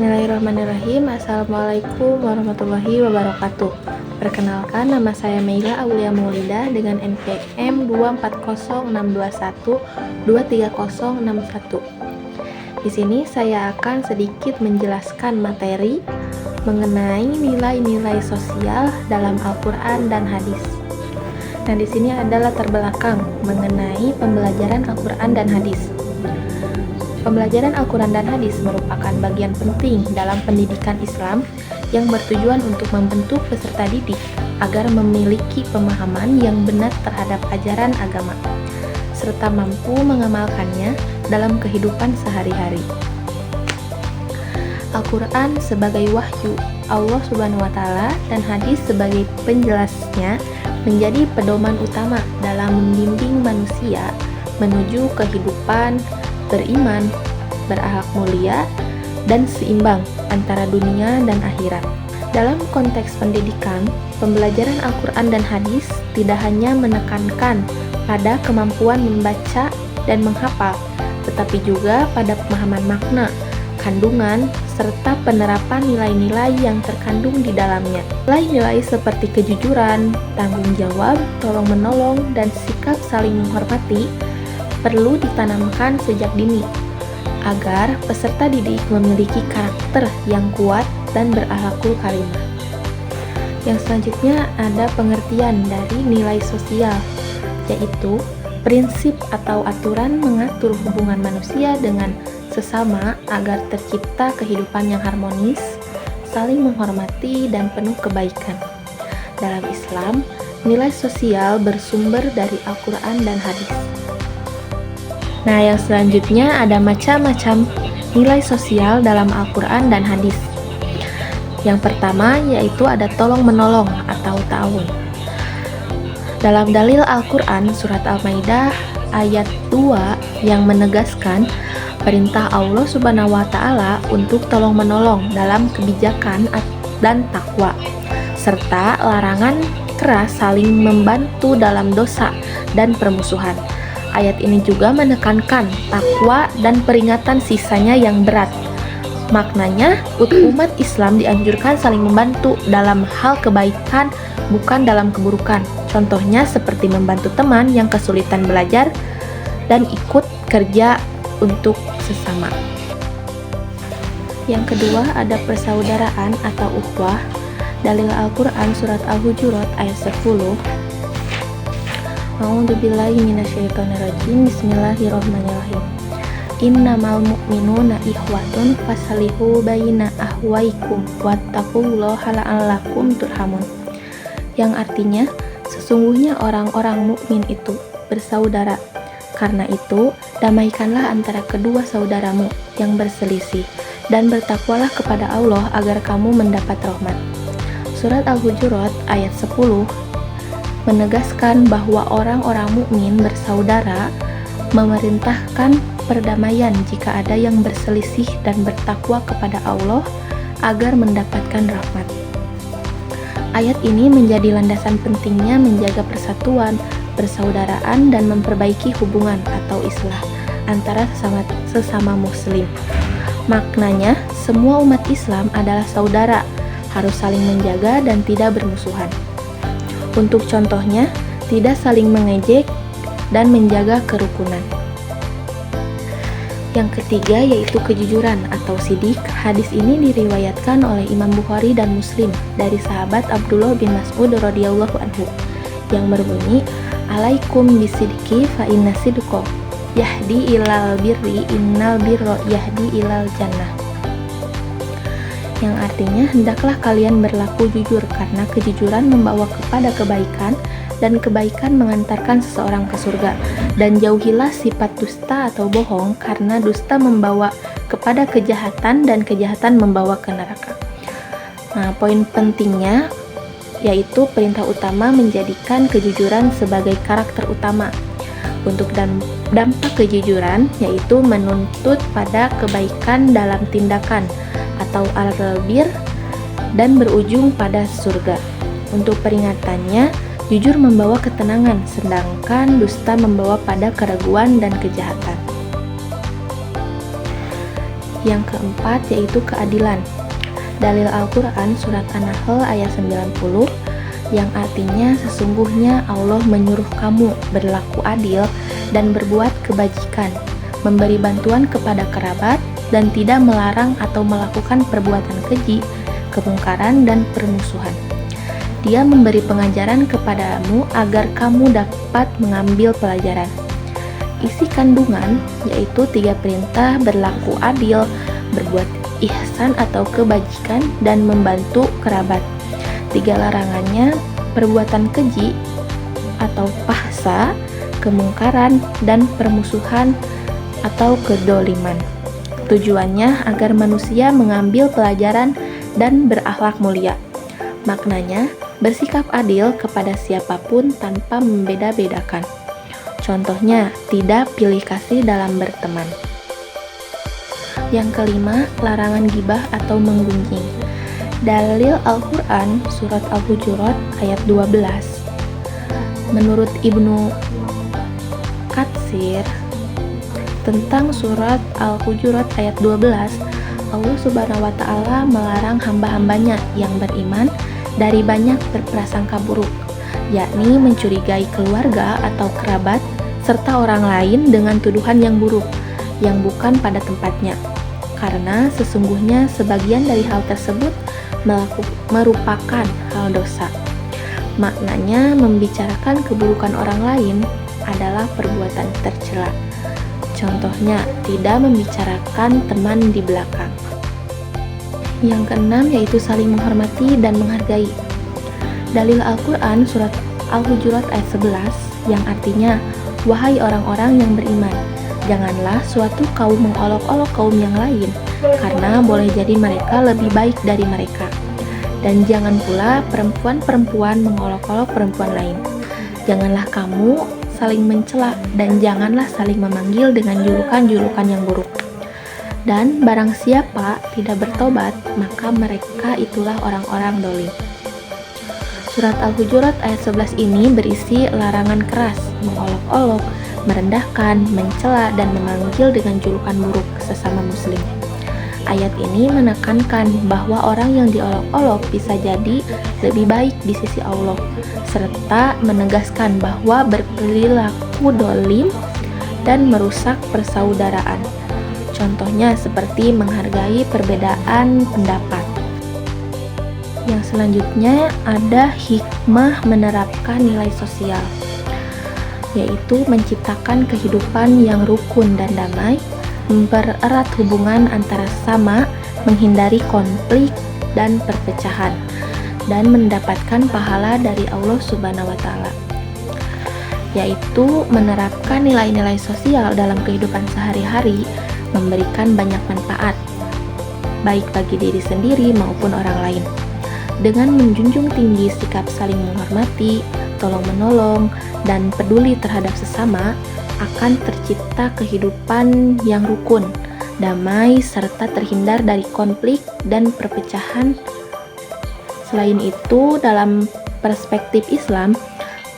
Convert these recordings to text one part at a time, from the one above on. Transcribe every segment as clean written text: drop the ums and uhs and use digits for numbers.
Bismillahirrahmanirrahim. Assalamualaikum warahmatullahi wabarakatuh. Perkenalkan, nama saya Meila Aulia Maulidah dengan NPM 240621230061. Di sini saya akan sedikit menjelaskan materi mengenai nilai-nilai sosial dalam Al-Quran dan hadis. Nah, di sini adalah latar belakang mengenai pembelajaran Al-Quran dan hadis. Pembelajaran Al-Quran dan hadis merupakan bagian penting dalam pendidikan Islam yang bertujuan untuk membentuk peserta didik agar memiliki pemahaman yang benar terhadap ajaran agama, serta mampu mengamalkannya dalam kehidupan sehari-hari. Al-Quran sebagai wahyu Allah Subhanahu wa Ta'ala dan hadis sebagai penjelasnya menjadi pedoman utama dalam membimbing manusia menuju kehidupan beriman, berakhlak mulia, dan seimbang antara dunia dan akhirat. Dalam konteks pendidikan, pembelajaran Al-Quran dan hadis tidak hanya menekankan pada kemampuan membaca dan menghafal, tetapi juga pada pemahaman makna, kandungan, serta penerapan nilai-nilai yang terkandung di dalamnya. Nilai-nilai seperti kejujuran, tanggung jawab, tolong-menolong, dan sikap saling menghormati perlu ditanamkan sejak dini agar peserta didik memiliki karakter yang kuat dan berakhlakul karimah. Yang selanjutnya ada pengertian dari nilai sosial, yaitu prinsip atau aturan mengatur hubungan manusia dengan sesama agar tercipta kehidupan yang harmonis, saling menghormati, dan penuh kebaikan. Dalam Islam, nilai sosial bersumber dari Al-Quran dan hadis. Nah, yang selanjutnya ada macam-macam nilai sosial dalam Al-Quran dan hadis. Yang pertama yaitu ada tolong-menolong atau ta'awun. Dalam dalil Al-Quran surat Al-Maidah ayat 2 yang menegaskan perintah Allah Subhanahu wa Ta'ala untuk tolong-menolong dalam kebijakan dan takwa, serta larangan keras saling membantu dalam dosa dan permusuhan. Ayat ini juga menekankan takwa dan peringatan sisanya yang berat. Maknanya, umat Islam dianjurkan saling membantu dalam hal kebaikan, bukan dalam keburukan. Contohnya seperti membantu teman yang kesulitan belajar dan ikut kerja untuk sesama. Yang kedua ada persaudaraan atau ukhuwah. Dalil Al-Quran surat Al-Hujurat ayat 10. A'udzubillahi minasyaitonirrajim. Bismillahirrahmanirrahim. Innamal mu'minuna ikhwatun fasalihu baina ahwaikum wattaqullaha la'allakum turhamun. Yang artinya, sesungguhnya orang-orang mukmin itu bersaudara. Karena itu, damaikanlah antara kedua saudaramu yang berselisih dan bertakwalah kepada Allah agar kamu mendapat rahmat. Surat Al-Hujurat ayat 10 menegaskan bahwa orang-orang mukmin bersaudara, memerintahkan perdamaian jika ada yang berselisih dan bertakwa kepada Allah agar mendapatkan rahmat. Ayat ini menjadi landasan pentingnya menjaga persatuan, persaudaraan, dan memperbaiki hubungan atau islah antara sesama muslim. Maknanya, semua umat Islam adalah saudara, harus saling menjaga dan tidak bermusuhan. Untuk contohnya, tidak saling mengejek dan menjaga kerukunan. Yang ketiga yaitu kejujuran atau sidik. Hadis ini diriwayatkan oleh Imam Bukhari dan Muslim dari sahabat Abdullah bin Mas'ud radhiyallahu anhu yang berbunyi, "Alaikum bisidqi fa inna sidqa yahdi ilal birri innal birra yahdi ilal jannah." Yang artinya, hendaklah kalian berlaku jujur karena kejujuran membawa kepada kebaikan dan kebaikan mengantarkan seseorang ke surga. Dan jauhilah sifat dusta atau bohong karena dusta membawa kepada kejahatan dan kejahatan membawa ke neraka. Nah, poin pentingnya yaitu perintah utama menjadikan kejujuran sebagai karakter utama. Untuk dampak kejujuran yaitu menuntut pada kebaikan dalam tindakan atau al-bir dan berujung pada surga. Untuk peringatannya, jujur membawa ketenangan, sedangkan dusta membawa pada keraguan dan kejahatan. Yang keempat yaitu keadilan. Dalil Al-Quran surat An-Nahl ayat 90 yang artinya sesungguhnya Allah menyuruh kamu berlaku adil dan berbuat kebajikan, memberi bantuan kepada kerabat, dan tidak melarang atau melakukan perbuatan keji, kemungkaran, dan permusuhan. Dia memberi pengajaran kepadamu agar kamu dapat mengambil pelajaran. Isi kandungan yaitu 3 perintah berlaku adil, berbuat ihsan atau kebajikan, dan membantu kerabat. 3 larangannya perbuatan keji atau fahsya, kemungkaran, dan permusuhan atau kedoliman. Tujuannya agar manusia mengambil pelajaran dan berakhlak mulia. Maknanya, bersikap adil kepada siapapun tanpa membeda-bedakan. Contohnya, tidak pilih kasih dalam berteman. Yang kelima, larangan gibah atau menggunjing. Dalil Al-Quran surat Al-Hujurat ayat 12. Menurut Ibnu Katsir tentang surat Al-Hujurat ayat 12, Allah Subhanahu wa Ta'ala melarang hamba-hambanya yang beriman dari banyak berprasangka buruk, yakni mencurigai keluarga atau kerabat serta orang lain dengan tuduhan yang buruk yang bukan pada tempatnya, karena sesungguhnya sebagian dari hal tersebut merupakan hal dosa. Maknanya, membicarakan keburukan orang lain adalah perbuatan tercela. Contohnya, tidak membicarakan teman di belakang. Yang keenam yaitu saling menghormati dan menghargai. Dalil Al-Quran surat Al-Hujurat ayat 11 yang artinya, wahai orang-orang yang beriman, janganlah suatu kaum mengolok-olok kaum yang lain, karena boleh jadi mereka lebih baik dari mereka. Dan jangan pula perempuan-perempuan mengolok-olok perempuan lain. Janganlah kamu saling mencela, dan janganlah saling memanggil dengan julukan-julukan yang buruk. Dan barang siapa tidak bertobat, maka mereka itulah orang-orang dolim. Surat Al-Hujurat ayat 11 ini berisi larangan keras, mengolok-olok, merendahkan, mencela, dan memanggil dengan julukan buruk sesama muslim. Ayat ini menekankan bahwa orang yang diolok-olok bisa jadi lebih baik di sisi Allah, serta menegaskan bahwa berperilaku dolim dan merusak persaudaraan. Contohnya seperti menghargai perbedaan pendapat. Yang selanjutnya ada hikmah menerapkan nilai sosial, yaitu menciptakan kehidupan yang rukun dan damai, mempererat hubungan antara sesama, menghindari konflik dan perpecahan, dan mendapatkan pahala dari Allah Subhanahu wa Ta'ala, yaitu menerapkan nilai-nilai sosial dalam kehidupan sehari-hari, memberikan banyak manfaat, baik bagi diri sendiri maupun orang lain, dengan menjunjung tinggi sikap saling menghormati, tolong-menolong, dan peduli terhadap sesama, akan tercipta kehidupan yang rukun, damai, serta terhindar dari konflik dan perpecahan. Selain itu, dalam perspektif Islam,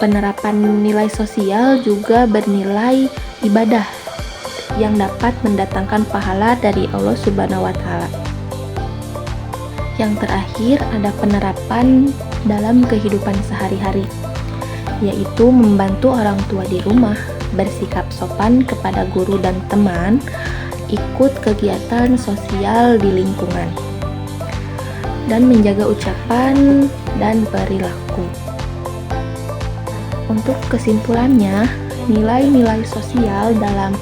penerapan nilai sosial juga bernilai ibadah yang dapat mendatangkan pahala dari Allah Subhanahu wa Ta'ala. Yang terakhir ada penerapan dalam kehidupan sehari-hari, yaitu membantu orang tua di rumah, bersikap sopan kepada guru dan teman, ikut kegiatan sosial di lingkungan, dan menjaga ucapan dan perilaku. Untuk kesimpulannya, nilai-nilai sosial dalam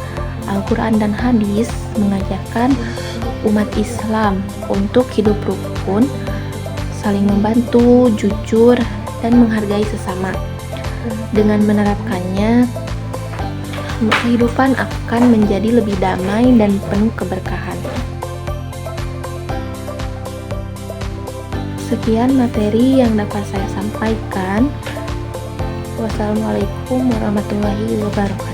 Al-Quran dan hadis mengajarkan umat Islam untuk hidup rukun, saling membantu, jujur, dan menghargai sesama. Dengan menerapkannya, kehidupan akan menjadi lebih damai dan penuh keberkahan. Sekian materi yang dapat saya sampaikan. Wassalamualaikum warahmatullahi wabarakatuh.